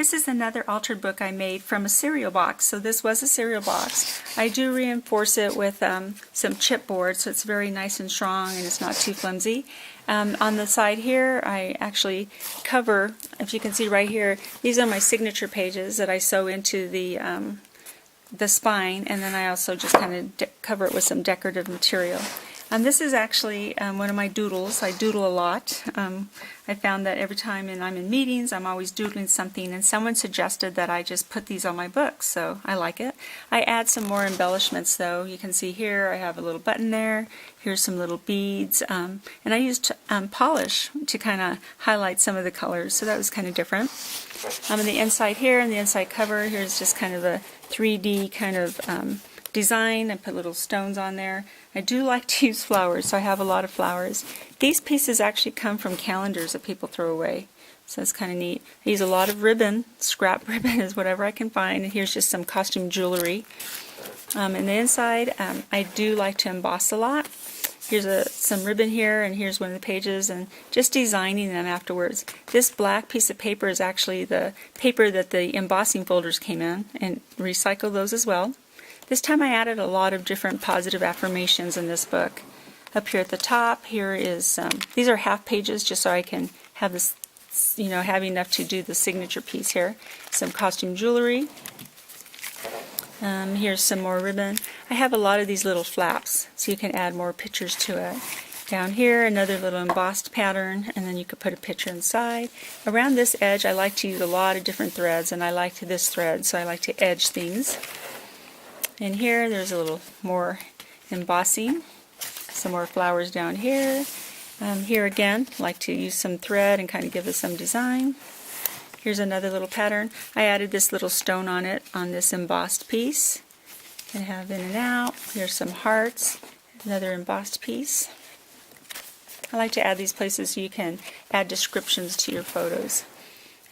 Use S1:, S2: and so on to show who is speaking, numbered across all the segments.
S1: This is another altered book I made from a cereal box. So this was a cereal box. I do reinforce it with some chipboard so it's very nice and strong and it's not too flimsy. On the side here I actually cover, if you can see right here, these are my signature pages that I sew into the spine, and then I also just kind of cover it with some decorative material. This is actually one of my doodles. I doodle a lot. I found that every time I'm in meetings, I'm always doodling something, and someone suggested that I just put these on my books, so I like it. I add some more embellishments though. You can see here I have a little button there. Here's some little beads, and I used polish to kind of highlight some of the colors, so that was kind of different. On the inside here, and the inside cover, here's just kind of a 3D kind of design. I put little stones on there. I do like to use flowers, so I have a lot of flowers. These pieces actually come from calendars that people throw away, so it's kind of neat. I use a lot of ribbon. Scrap ribbon is whatever I can find, and here's just some costume jewelry. In the inside, I do like to emboss a lot. Here's some ribbon here, and here's one of the pages, and just designing them afterwards. This black piece of paper is actually the paper that the embossing folders came in, and recycle those as well. This time I added a lot of different positive affirmations in this book. Up here at the top, here is, these are half pages just so I can have this, have enough to do the signature piece here. Some costume jewelry. Here's some more ribbon. I have a lot of these little flaps, so you can add more pictures to it. Down here, another little embossed pattern, and then you could put a picture inside. Around this edge, I like to use a lot of different threads, and I like this thread, so I like to edge things. And here, there's a little more embossing. Some more flowers down here. Here again, I like to use some thread and kind of give it some design. Here's another little pattern. I added this little stone on it on this embossed piece. And have in and out. Here's some hearts. Another embossed piece. I like to add these places so you can add descriptions to your photos.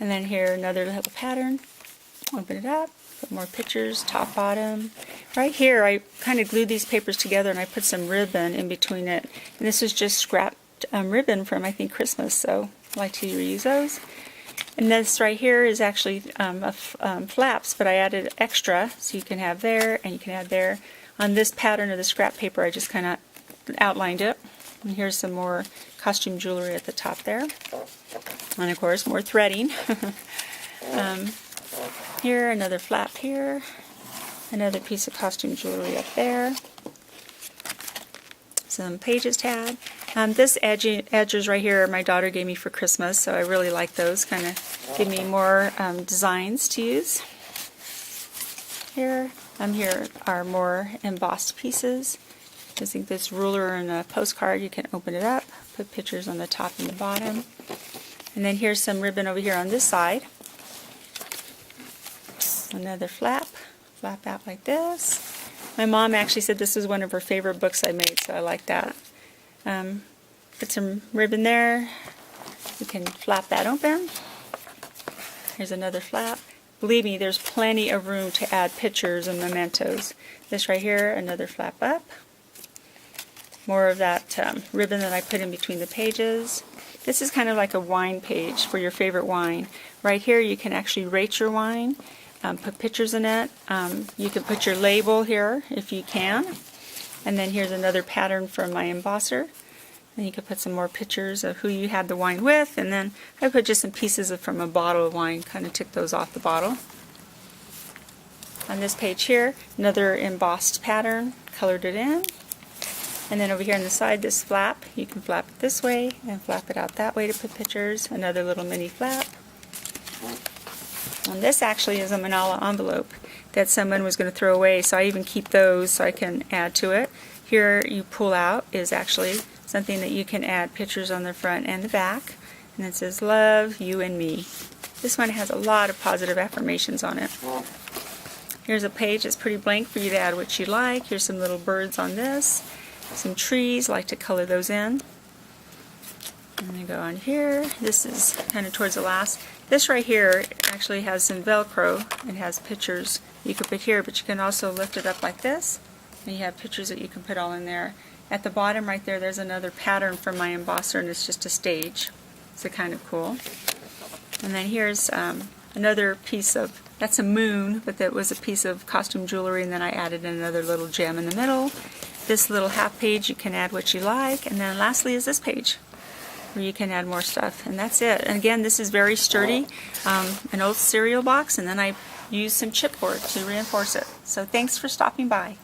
S1: And then here, another little pattern. Open it up. Put more pictures, top, bottom. Right here I kind of glued these papers together and I put some ribbon in between it. And this is just scrapped ribbon from, I think, Christmas, so I like to reuse those. And this right here is actually flaps, but I added extra, so you can have there and you can add there. On this pattern of the scrap paper I just kind of outlined it. And here's some more costume jewelry at the top there. And of course more threading. Here, another flap here, another piece of costume jewelry up there, some pages tab. This edges right here my daughter gave me for Christmas, so I really like those, kind of give me more designs to use. Here are more embossed pieces. I think this ruler and a postcard, you can open it up, put pictures on the top and the bottom. And then here's some ribbon over here on this side. Another flap out like this. My mom actually said this was one of her favorite books I made, so I like that. Put some ribbon there. You can flap that open. Here's another flap. Believe me, there's plenty of room to add pictures and mementos. This right here, another flap up. More of that ribbon that I put in between the pages. This is kind of like a wine page for your favorite wine. Right here you can actually rate your wine. Put pictures in it. You can put your label here if you can. And then here's another pattern from my embosser. And you can put some more pictures of who you had the wine with. And then I put just some pieces from a bottle of wine, kind of took those off the bottle. On this page here, another embossed pattern, colored it in. And then over here on the side, this flap, you can flap it this way and flap it out that way to put pictures. Another little mini flap. And this actually is a manila envelope that someone was going to throw away, so I even keep those so I can add to it. Here you pull out is actually something that you can add pictures on the front and the back. And it says, "Love, you and me." This one has a lot of positive affirmations on it. Here's a page that's pretty blank for you to add what you like. Here's some little birds on this. Some trees, like to color those in. And then go on here. This is kind of towards the last. This right here actually has some Velcro. It has pictures you could put here, but you can also lift it up like this, and you have pictures that you can put all in there. At the bottom right there, there's another pattern from my embosser, and it's just a stage. So kind of cool. And then here's another piece of, that's a moon, but that was a piece of costume jewelry, and then I added another little gem in the middle. This little half page, you can add what you like, and then lastly is this page, where you can add more stuff, and that's it. And again, this is very sturdy, an old cereal box, and then I used some chipboard to reinforce it. So thanks for stopping by.